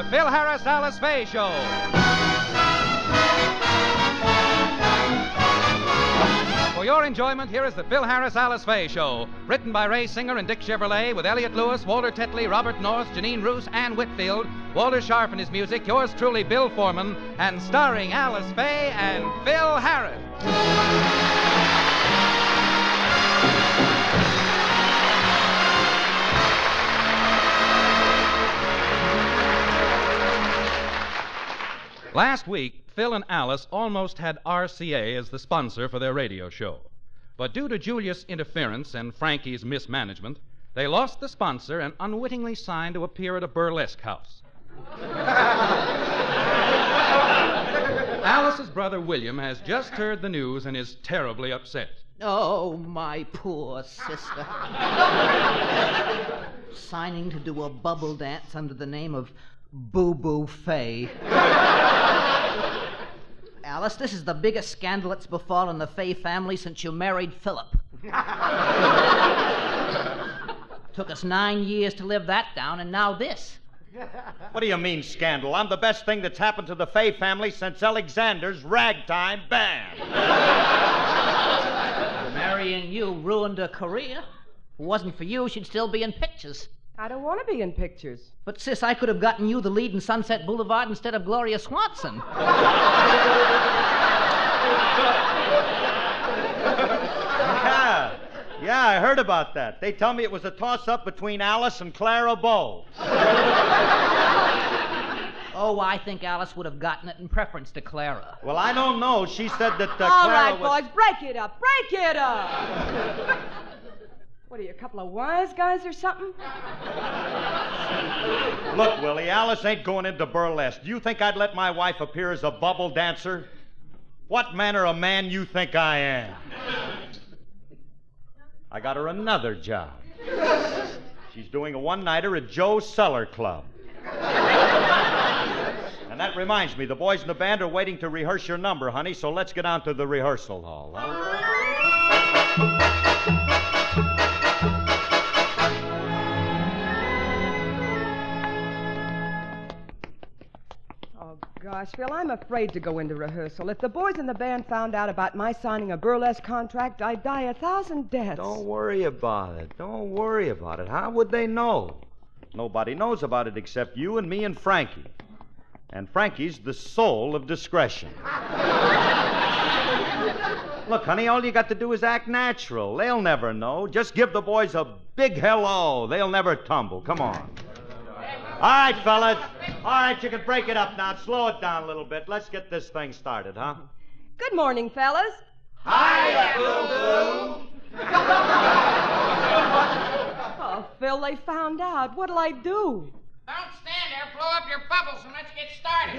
Phil Harris, Alice Faye Show. For your enjoyment, here is the Phil Harris, Alice Faye Show. Written by Ray Singer and Dick Chevrolet, with Elliot Lewis, Walter Tetley, Robert North, Janine Roos, Ann Whitfield, Walter Sharp and his music, yours truly, Bill Foreman, and starring Alice Faye and Phil Harris. Last week, Phil and Alice almost had RCA as the sponsor for their radio show. But due to Julius' interference and Frankie's mismanagement, they lost the sponsor and unwittingly signed to appear at a burlesque house. Alice's brother William has just heard the news and is terribly upset. Oh, my poor sister. Signing to do a bubble dance under the name of Boo-Boo Faye. Alice, this is the biggest scandal that's befallen the Faye family since you married Philip. Took us 9 years to live that down, and now this. What do you mean, scandal? I'm the best thing that's happened to the Faye family since Alexander's ragtime band. Marrying you ruined her career. If it wasn't for you, she'd still be in pictures. I don't want to be in pictures. But, sis, I could have gotten you the lead in Sunset Boulevard instead of Gloria Swanson. Yeah, I heard about that. They tell me it was a toss-up between Alice and Clara Bow. Oh, I think Alice would have gotten it in preference to Clara. Well, I don't know. She said that All Clara right, was... boys, break it up. Break it up. What are you, a couple of wise guys or something? Look, Willie, Alice ain't going into burlesque. Do you think I'd let my wife appear as a bubble dancer? What manner of man you think I am? I got her another job. She's doing a one-nighter at Joe's Cellar Club. And that reminds me, the boys in the band are waiting to rehearse your number, honey, so let's get on to the rehearsal hall, huh? Gosh, Phil, I'm afraid to go into rehearsal. If the boys in the band found out about my signing a burlesque contract, I'd die 1,000 deaths. Don't worry about it. Don't worry about it. How would they know? Nobody knows about it except you and me and Frankie. And Frankie's the soul of discretion. Look, honey, all you got to do is act natural. They'll never know. Just give the boys a big hello. They'll never tumble. Come on. All right, fellas. All right, you can break it up now. Slow it down a little bit. Let's get this thing started, huh? Good morning, fellas. Hiya, Boo-Boo. Oh, Phil, they found out. What'll I do? Don't stand there. Blow up your bubbles and let's get started.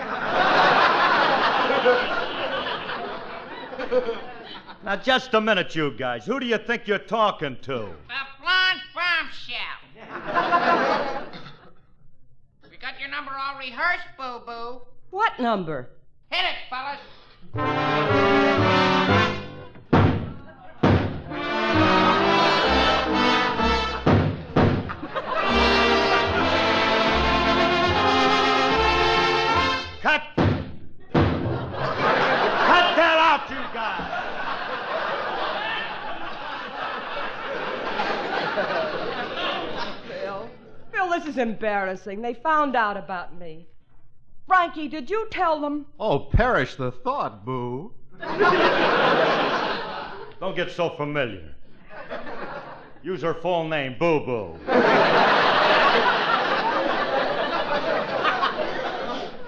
Now, just a minute, you guys. Who do you think you're talking to? The blonde bombshell. We got your number all rehearsed, Boo-Boo. What number? Hit it, fellas. Cut! Cut that out, you guys! Phil, this is embarrassing. They found out about me. Frankie, did you tell them? Oh, perish the thought, Boo. Don't get so familiar. Use her full name, Boo-Boo.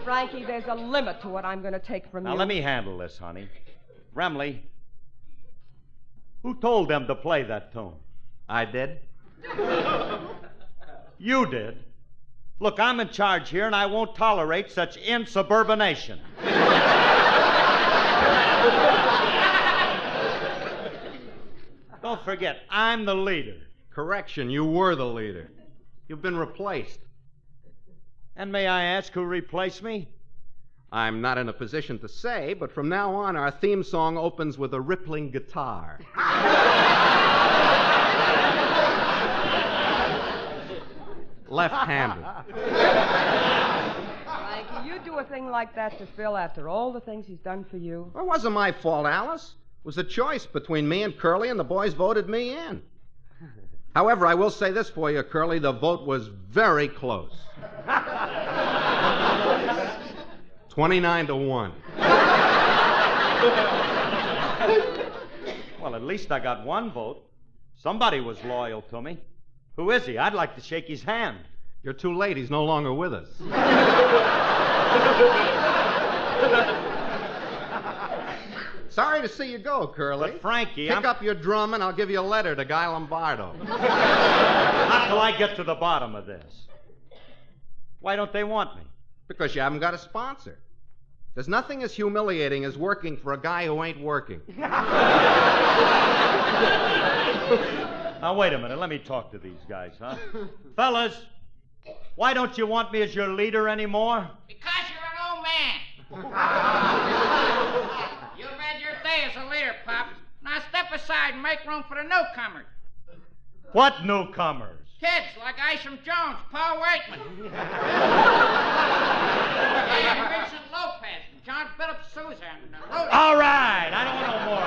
Frankie, there's a limit to what I'm going to take from you. Now, let me handle this, honey. Remley, who told them to play that tune? I did? You did. Look, I'm in charge here, and I won't tolerate such insubordination. Don't forget, I'm the leader. Correction, you were the leader. You've been replaced. And may I ask who replaced me? I'm not in a position to say, but from now on, our theme song opens with a rippling guitar. Left-handed. do a thing like that to Phil after all the things he's done for you? Well, it wasn't my fault, Alice. It was a choice between me and Curly, and the boys voted me in. However, I will say this for you, Curly. The vote was very close. 29-1. Well, at least I got one vote. Somebody was loyal to me. Who is he? I'd like to shake his hand. You're too late. He's no longer with us. Sorry to see you go, Curly. But, Frankie, Pick up your drum and I'll give you a letter to Guy Lombardo. Not till I get to the bottom of this. Why don't they want me? Because you haven't got a sponsor. There's nothing as humiliating as working for a guy who ain't working. Now, wait a minute. Let me talk to these guys, huh? Fellas, why don't you want me as your leader anymore? Because you're an old man. You've had your day as a leader, Pop. Now step aside and make room for the newcomers. What newcomers? Kids like Isham Jones, Paul Waitman. And Vincent Lopez and John Philip Sousa and Rudy. All right. I don't want no more.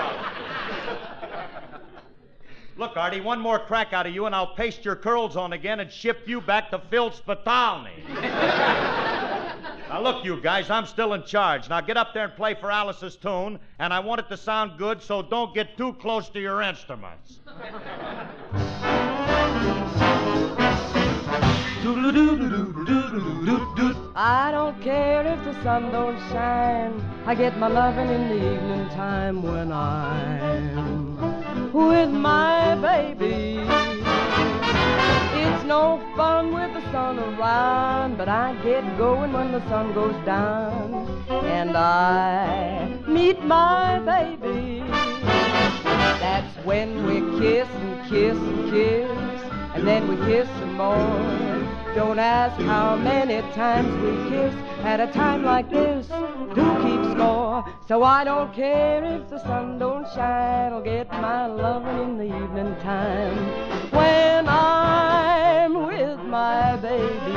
Look, Artie, one more crack out of you and I'll paste your curls on again and ship you back to Phil Spitalny. Now, look, you guys, I'm still in charge. Now, get up there and play for Alice's tune, and I want it to sound good, so don't get too close to your instruments. I don't care if the sun don't shine. I get my loving in the evening time when I'm with my baby. It's no fun with the sun around, but I get going when the sun goes down. And I meet my baby. That's when we kiss and kiss and kiss, and then we kiss some more. Don't ask how many times we kiss at a time like this. Who keeps score? So I don't care if the sun don't shine. I'll get my loving in the evening time when I'm with my baby.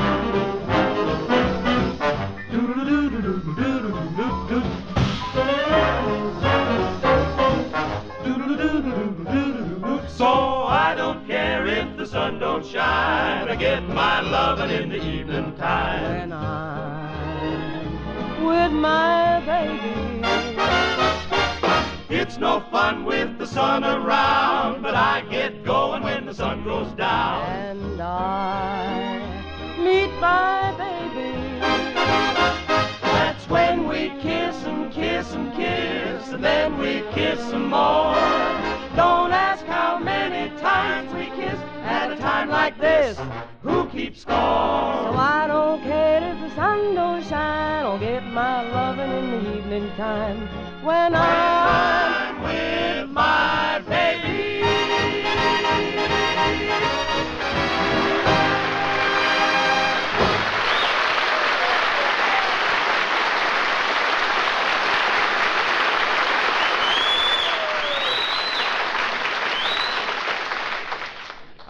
So I don't care if the sun don't shine. I get my loving in the evening time when I'm with my baby. It's no fun with the sun around, but I get going when the sun goes down. And I meet my baby. That's when we kiss and kiss and kiss, and then we kiss some more. Don't ask how many times we kiss at a time like this. Who keeps score? So I don't care if the sun don't shine. I'll get my loving in the evening time when I'm with my baby.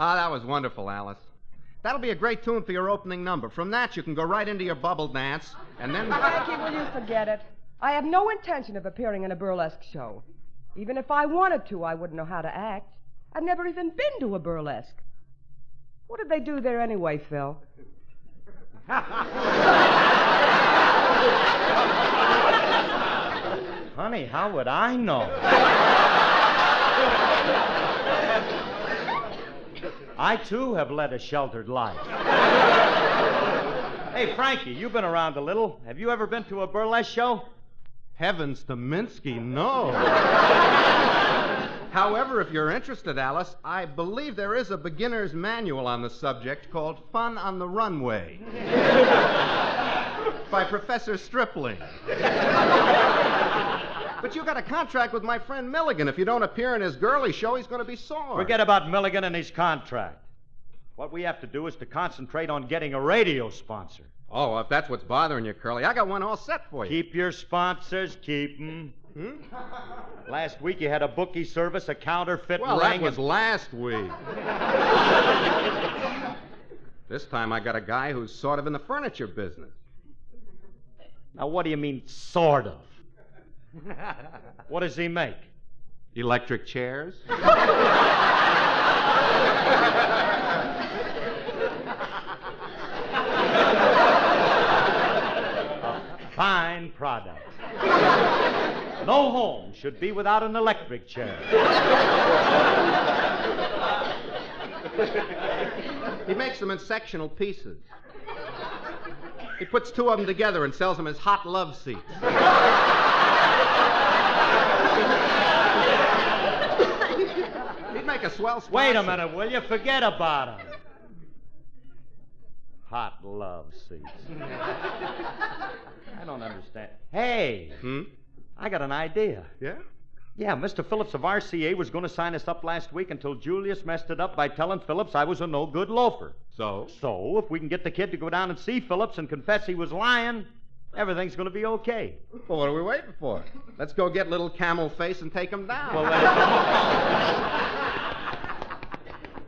Ah, that was wonderful, Alice. That'll be a great tune for your opening number. From that, you can go right into your bubble dance, and then... Frankie, will you forget it? I have no intention of appearing in a burlesque show. Even if I wanted to, I wouldn't know how to act. I've never even been to a burlesque. What did they do there anyway, Phil? Honey, how would I know? I, too, have led a sheltered life. Hey, Frankie, you've been around a little. Have you ever been to a burlesque show? Heavens to Minsky, no. However, if you're interested, Alice, I believe there is a beginner's manual on the subject called Fun on the Runway by Professor Stripling. But you got a contract with my friend Milligan. If you don't appear in his girly show, he's going to be sore. Forget about Milligan and his contract. What we have to do is to concentrate on getting a radio sponsor. Oh, well, if that's what's bothering you, Curly, I got one all set for you. Keep your sponsors, keep them. Last week you had a bookie service, a counterfeit well, ring. That was last week. This time I got a guy who's sort of in the furniture business. Now, what do you mean, sort of? What does he make? Electric chairs? Fine product. No home should be without an electric chair. He makes them in sectional pieces. He puts two of them together and sells them as hot love seats. He'd make a swell sponsor. Wait a minute, will you? Forget about him. Hot love seats. I don't understand. Hey, I got an idea. Yeah? Yeah, Mr. Phillips of RCA was going to sign us up last week until Julius messed it up by telling Phillips I was a no-good loafer. So? So, if we can get the kid to go down and see Phillips and confess he was lying, everything's going to be okay. Well, what are we waiting for? Let's go get little Camel Face and take him down. Well,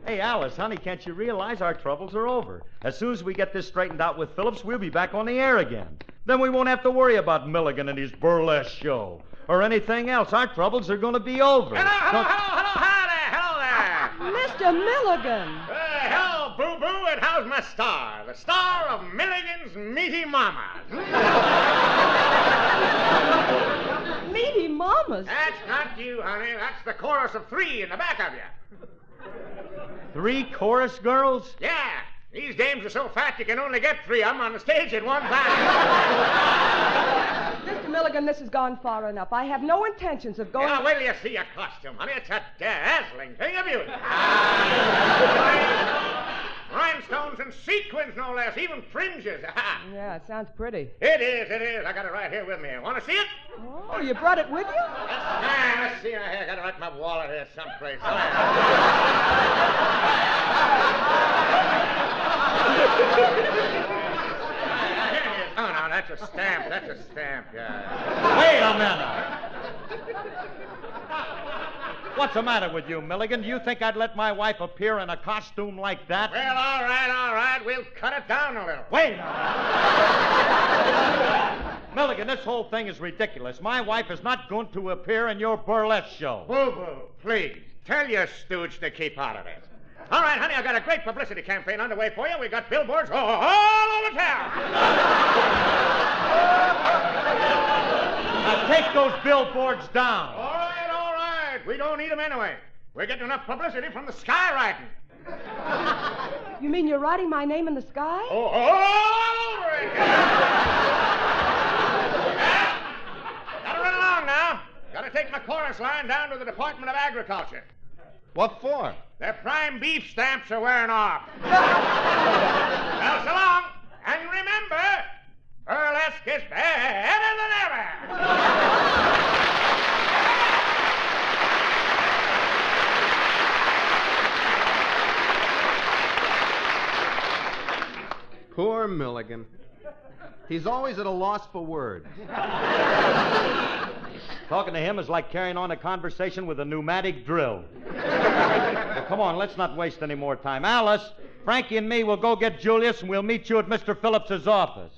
Hey, Alice, honey, can't you realize our troubles are over? As soon as we get this straightened out with Phillips, we'll be back on the air again. Then we won't have to worry about Milligan and his burlesque show or anything else. Our troubles are going to be over. Hello there. Mr. Milligan. Hello, Boo-Boo, and how's my star? The star of Milligan's Meaty Mamas. Meaty Mamas. That's not you, honey. That's the chorus of three in the back of you. 3 chorus girls? Yeah. These dames are so fat you can only get 3 of them on the stage at one time. Mr. Milligan, this has gone far enough. I have no intentions of going... Now, wait till you see your costume, honey. It's a dazzling thing of beauty. Rhinestones and sequins, no less, even fringes. Yeah, it sounds pretty. It is. I got it right here with me. Want to see it? Oh, you brought it with you? Let's see. I got it right in my wallet here someplace. Oh, no, that's a stamp. Yeah. Wait a minute. What's the matter with you, Milligan? Do you think I'd let my wife appear in a costume like that? Well, all right. We'll cut it down a little. Wait a minute. Milligan, this whole thing is ridiculous. My wife is not going to appear in your burlesque show. Boo-Boo, please, tell your stooge to keep out of it. All right, honey, I've got a great publicity campaign underway for you. We got billboards all over town. Now take those billboards down. All right. We don't need them anyway. We're getting enough publicity from the skywriting. You mean you're writing my name in the sky? Oh, all over it. Gotta run along now. Gotta take my chorus line down to the Department of Agriculture. What for? Their prime beef stamps are wearing off. Well, so long. And remember, burlesque is better than ever. Poor Milligan. He's always at a loss for words. Talking to him is like carrying on a conversation with a pneumatic drill. Well, come on, let's not waste any more time. Alice, Frankie and me will go get Julius, and we'll meet you at Mr. Phillips's office.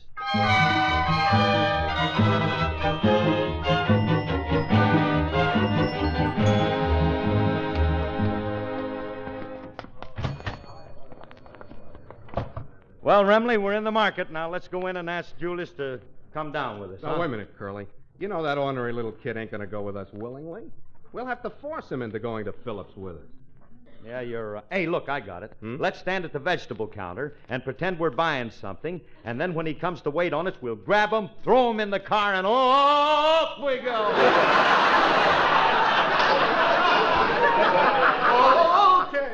Well, Remley, we're in the market. Now let's go in and ask Julius to come down with us. Now, wait a minute, Curly. You know that ordinary little kid ain't going to go with us willingly. We'll have to force him into going to Phillips with us. Yeah, you're right. Hey, look, I got it. Let's stand at the vegetable counter and pretend we're buying something, and then when he comes to wait on us, we'll grab him, throw him in the car, and off we go. Okay.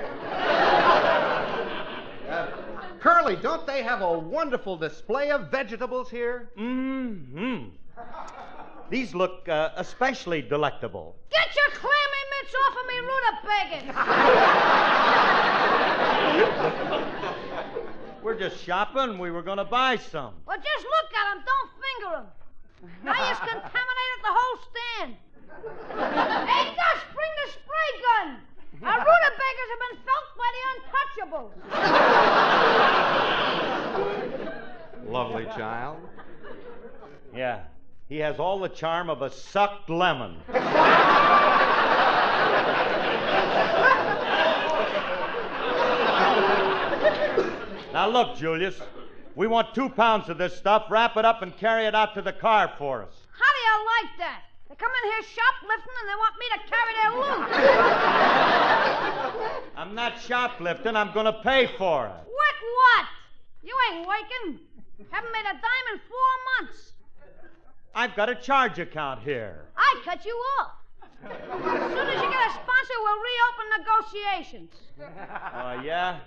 Curly, don't they have a wonderful display of vegetables here? Mm-hmm. These look especially delectable. Get your clammy mitts off of me rutabagas! We're just shopping. We were going to buy some. Well, just look at them. Don't finger them. Now you contaminated the whole stand. Hey, Gus, bring the spray gun. Our rutabagas have been felt by the untouchables. Lovely child. Yeah. He has all the charm of a sucked lemon. Now, look, Julius. We want 2 pounds of this stuff. Wrap it up and carry it out to the car for us. How do you like that? They come in here shoplifting and they want me to carry their loot. I'm not shoplifting. I'm going to pay for it. With what? You ain't working. Haven't made a dime in 4 months. I've got a charge account here. I cut you off. As soon as you get a sponsor, we'll reopen negotiations. Oh, yeah?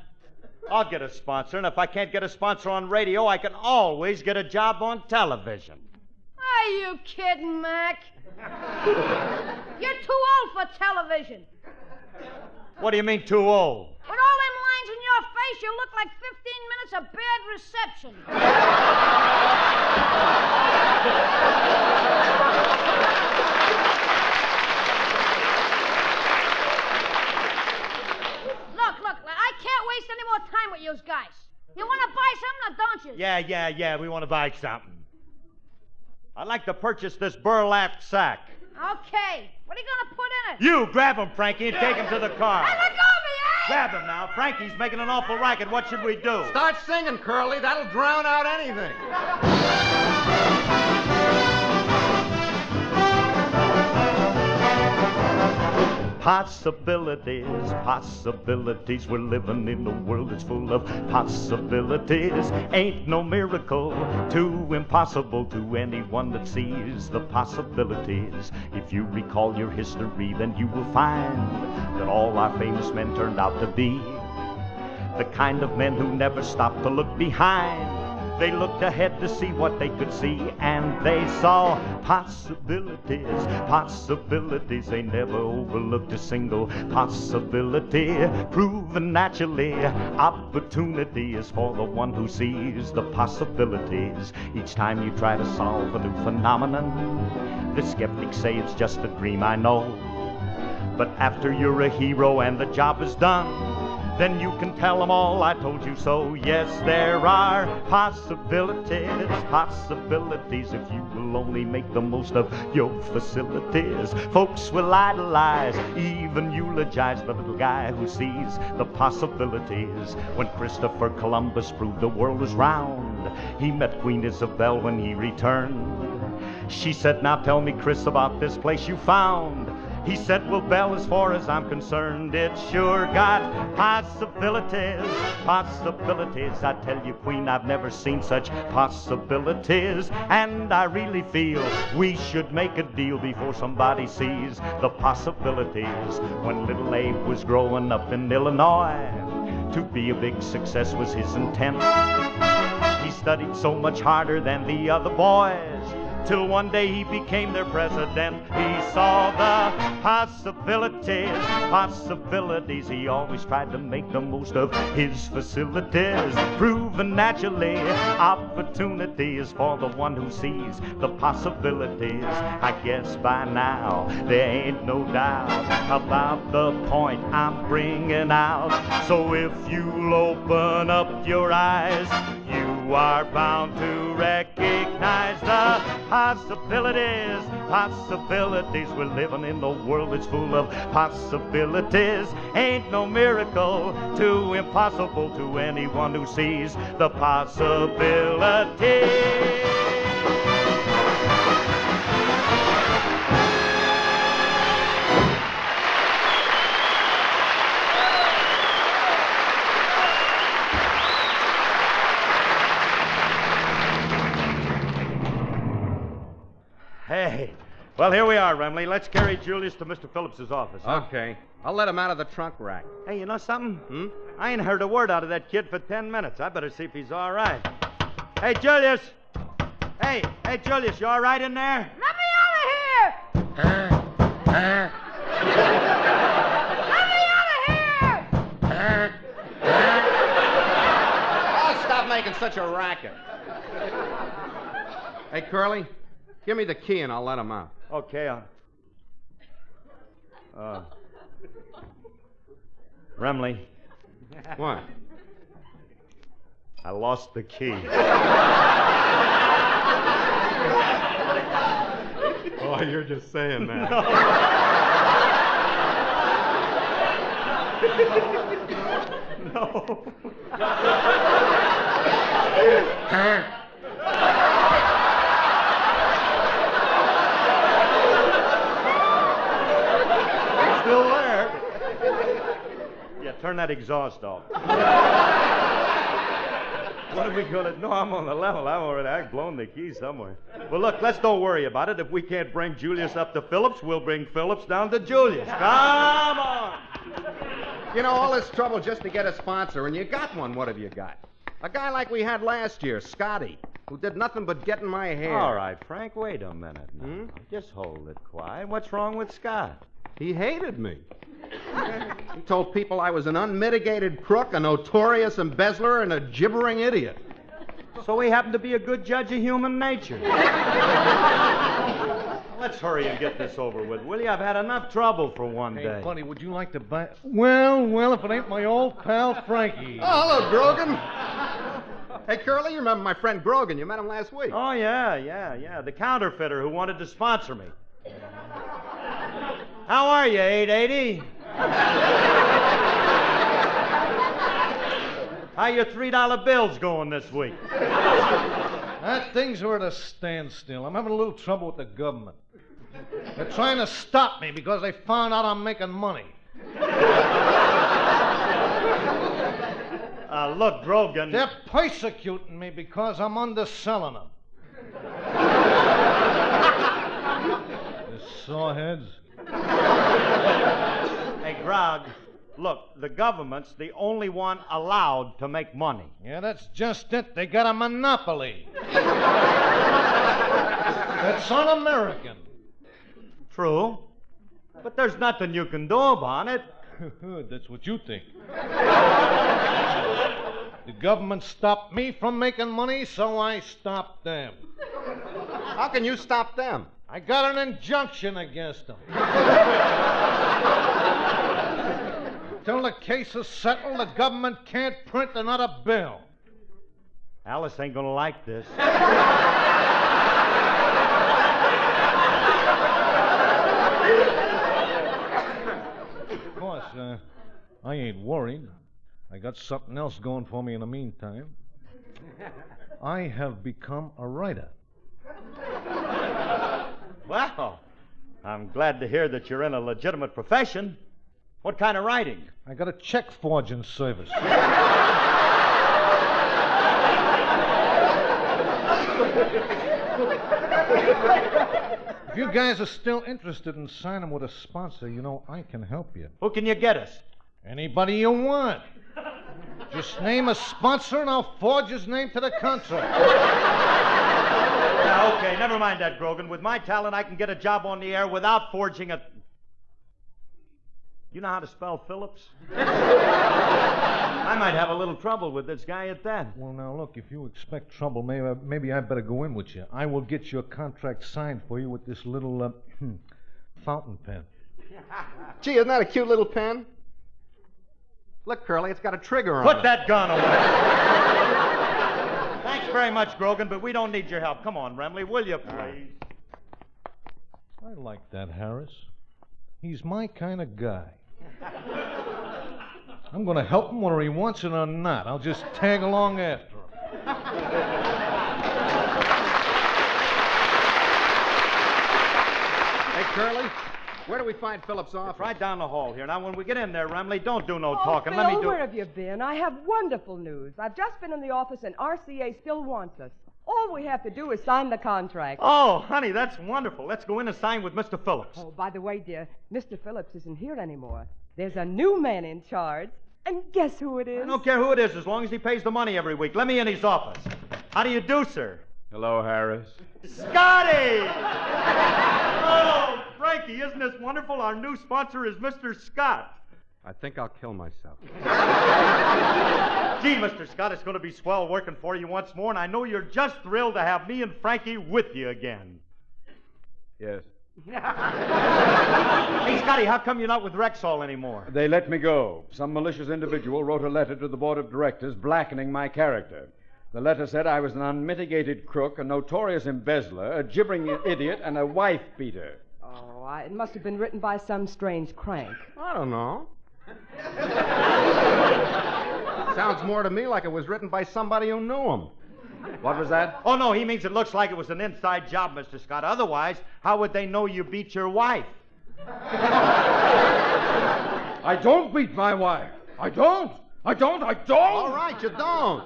I'll get a sponsor, and if I can't get a sponsor on radio, I can always get a job on television. Are you kidding, Mac? You're too old for television. What do you mean, too old? With all them lines in your face, you look like 15 minutes of bad reception. Look, I can't waste any more time with you guys. You want to buy something or don't you? Yeah, we want to buy something. I'd like to purchase this burlap sack. Okay. What are you going to put in it? You grab him, Frankie, and take him to the car. Hey, let go of me, eh? Grab him now. Frankie's making an awful racket. What should we do? Start singing, Curly. That'll drown out anything. Possibilities. We're living in a world that's full of possibilities. Ain't no miracle too impossible to anyone that sees the possibilities. If you recall your history, then you will find that all our famous men turned out to be the kind of men who never stopped to look behind. They looked ahead to see what they could see, and they saw possibilities. They never overlooked a single possibility. Proven naturally, opportunity is for the one who sees the possibilities. Each time you try to solve a new phenomenon, the skeptics say it's just a dream, I know. But after you're a hero and the job is done, then you can tell them all I told you so. Yes, there are possibilities if you will only make the most of your facilities. Folks will idolize, even eulogize the little guy who sees the possibilities. When Christopher Columbus proved the world was round, he met Queen Isabel when he returned. She said, "Now tell me, Chris, about this place you found." He said, "Well, Belle, as far as I'm concerned, it's sure got possibilities. I tell you, Queen, I've never seen such possibilities. And I really feel we should make a deal before somebody sees the possibilities." When little Abe was growing up in Illinois, to be a big success was his intent. He studied so much harder than the other boys, till one day he became their president. He saw the possibilities. He always tried to make the most of his facilities. Proven naturally, opportunity is for the one who sees the possibilities. I guess by now there ain't no doubt about the point I'm bringing out. So if you'll open up your eyes, you are bound to recognize the possibilities. We're living in a world that's full of possibilities. Ain't no miracle too impossible to anyone who sees the possibilities. Hey, well, here we are, Remley. Let's carry Julius to Mr. Phillips's office. Huh? Okay. I'll let him out of the trunk rack. Hey, you know something? I ain't heard a word out of that kid for 10 minutes. I better see if he's all right. Hey, Julius! Hey, Julius, you all right in there? Let me out of here! Let me out of here! Oh, stop making such a racket. Hey, Curly, give me the key and I'll let him out. Okay, Remley, What? I lost the key. Oh, you're just saying that. No. Still there. Yeah, turn that exhaust off. What are we going to... No, I'm on the level. I've blown the key somewhere. Well, look, let's don't worry about it. If we can't bring Julius up to Phillips, we'll bring Phillips down to Julius. Come on. You know, all this trouble just to get a sponsor, and you got one. What have you got? A guy like we had last year, Scotty, who did nothing but get in my hair. All right, Frank, wait a minute now. Just hold it quiet. What's wrong with Scott? He hated me. He told people I was an unmitigated crook, a notorious embezzler, and a gibbering idiot. So he happened to be a good judge of human nature. Let's hurry and get this over with, will you? I've had enough trouble for one day. Hey, buddy, would you like to buy... Well, if it ain't my old pal Frankie. Oh, hello, Grogan. Hey, Curly, you remember my friend Grogan? You met him last week. Oh, yeah. The counterfeiter who wanted to sponsor me. How are you, 880? How your $3 bills going this week? Things are at a standstill. I'm having a little trouble with the government. They're trying to stop me because they found out I'm making money. Look, Grogan... They're persecuting me because I'm underselling them. The sawheads. Hey, Grog, look, the government's the only one allowed to make money. Yeah, that's just it. They got a monopoly. It's un-American. True. But there's nothing you can do about it. That's what you think. The government stopped me from making money, so I stopped them. How can you stop them? I got an injunction against them. Till the case is settled, the government can't print another bill. Alice ain't gonna like this. Of course, I ain't worried. I got something else going for me in the meantime. I have become a writer. Well, I'm glad to hear that you're in a legitimate profession. What kind of writing? I got a check forging service. If you guys are still interested in signing with a sponsor, you know, I can help you. Who can you get us? Anybody you want. Just name a sponsor and I'll forge his name to the contract. Yeah, okay, never mind that, Grogan. With my talent, I can get a job on the air without forging a... You know how to spell Phillips? I might have a little trouble with this guy at that. Well, now, look, if you expect trouble, maybe I better go in with you. I will get your contract signed for you with this little fountain pen. Gee, isn't that a cute little pen? Look, Curly, it's got a trigger on it. Put that gun away. Thanks very much, Grogan, but we don't need your help. Come on, Remley, will you, please? I like that, Harris. He's my kind of guy. I'm going to help him whether he wants it or not. I'll just tag along after him. Hey, Curly, where do we find Phillips' office? Right down the hall here. Now, when we get in there, Remley, don't do no Oh, talking. Phil, Let me do... where have you been? I have wonderful news. I've just been in the office and RCA still wants us. All we have to do is sign the contract. Oh, honey, that's wonderful. Let's go in and sign with Mr. Phillips. Oh, by the way, dear, Mr. Phillips isn't here anymore. There's a new man in charge. And guess who it is? I don't care who it is as long as he pays the money every week. Let me in his office. How do you do, sir? Hello, Harris. Scotty! Oh, Frankie, isn't this wonderful? Our new sponsor is Mr. Scott. I think I'll kill myself. Gee, Mr. Scott, it's going to be swell working for you once more, and I know you're just thrilled to have me and Frankie with you again. Yes. Hey, Scotty, how come you're not with Rexall anymore? They let me go. Some malicious individual wrote a letter to the board of directors blackening my character. The letter said I was an unmitigated crook, a notorious embezzler, a gibbering idiot, and a wife-beater. Oh, it must have been written by some strange crank. I don't know. Sounds more to me like it was written by somebody who knew him. What was that? Oh, no, he means it looks like it was an inside job, Mr. Scott. Otherwise, how would they know you beat your wife? I don't beat my wife. I don't. All right, you don't.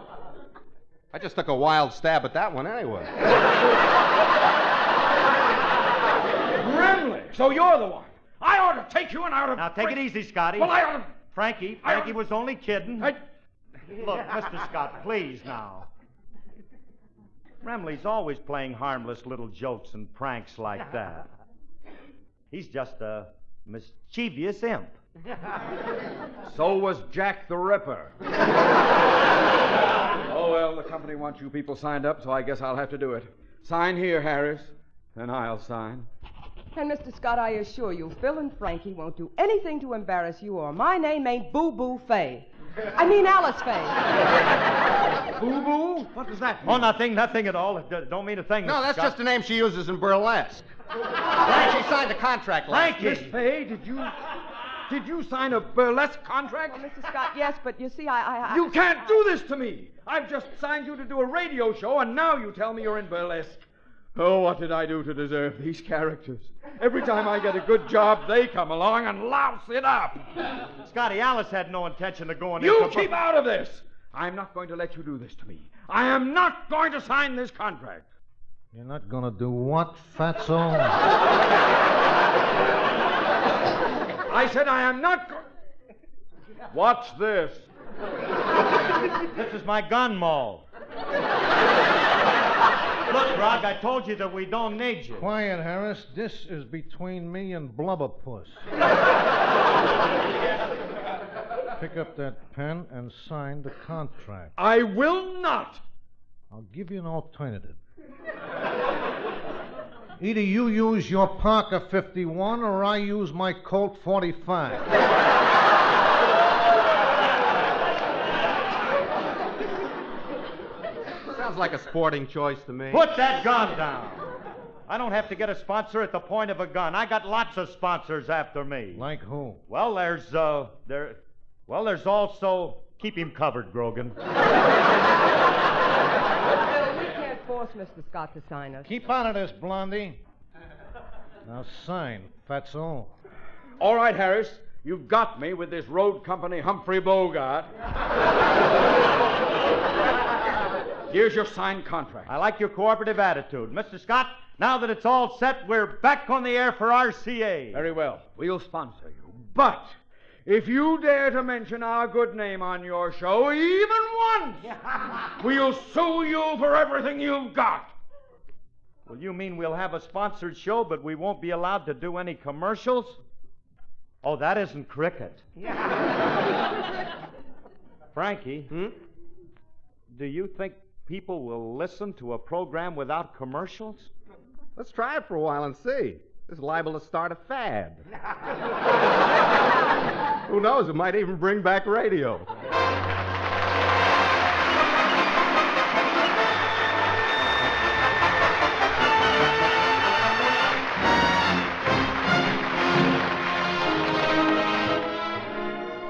I just took a wild stab at that one anyway. Grimly. So you're the one. I ought to take you and I ought to... Now, take it easy, Scotty. Well, I ought to... Frankie was only kidding. Look, Mr. Scott, please now. Remley's always playing harmless little jokes and pranks like that. He's just a mischievous imp. So was Jack the Ripper. Oh, well, the company wants you people signed up, so I guess I'll have to do it. Sign here, Harris, and I'll sign. And, Mr. Scott, I assure you, Phil and Frankie won't do anything to embarrass you, or my name ain't Boo-Boo Faye. I mean Alice Faye. Boo-Boo? What does that mean? Oh, nothing at all. Don't mean a thing. No, Mr. that's Scott. just a name she uses in burlesque. Frankie signed a contract last Miss week. Faye, did you sign a burlesque contract? Oh, Mr. Scott, yes, but you see, I... You can't do this to me. I've just signed you to do a radio show, and now you tell me you're in burlesque. Oh, what did I do to deserve these characters? Every time I get a good job, they come along and louse it up. Scotty, Alice had no intention of going You into... keep out of this. I'm not going to let you do this to me. I am not going to sign this contract. You're not gonna do what, fatso? I said I am not going... Watch this. This is my gun maul. Look, Rog, I told you that we don't need you. Quiet, Harris. This is between me and Blubberpuss. Pick up that pen and sign the contract. I will not. I'll give you an alternative. Either you use your Parker 51 or I use my Colt 45. Sounds like a sporting choice to me. Put that gun down. I don't have to get a sponsor at the point of a gun. I got lots of sponsors after me. Like who? Well, there's also... Keep him covered, Grogan. We can't force Mr. Scott to sign us. Keep out of this, Blondie. Now sign, fatso. All right, Harris. You've got me with this road company Humphrey Bogart. Here's your signed contract. I like your cooperative attitude. Mr. Scott, now that it's all set, we're back on the air for RCA. Very well. We'll sponsor you. But if you dare to mention our good name on your show even once, we'll sue you for everything you've got. Well, you mean we'll have a sponsored show, but we won't be allowed to do any commercials? Oh, that isn't cricket. Frankie, do you think people will listen to a program without commercials? Let's try it for a while and see. This is liable to start a fad. Who knows? It might even bring back radio.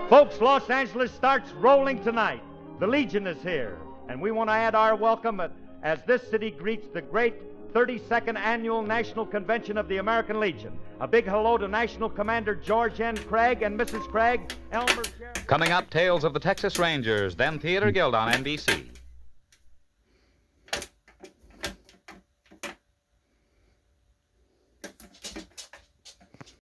Folks, Los Angeles starts rolling tonight. The Legion is here, and we want to add our welcome as this city greets the great 32nd Annual National Convention of the American Legion. A big hello to National Commander George N. Craig and Mrs. Craig, Elmer Sheriff. Coming up, Tales of the Texas Rangers, then Theater Guild on NBC.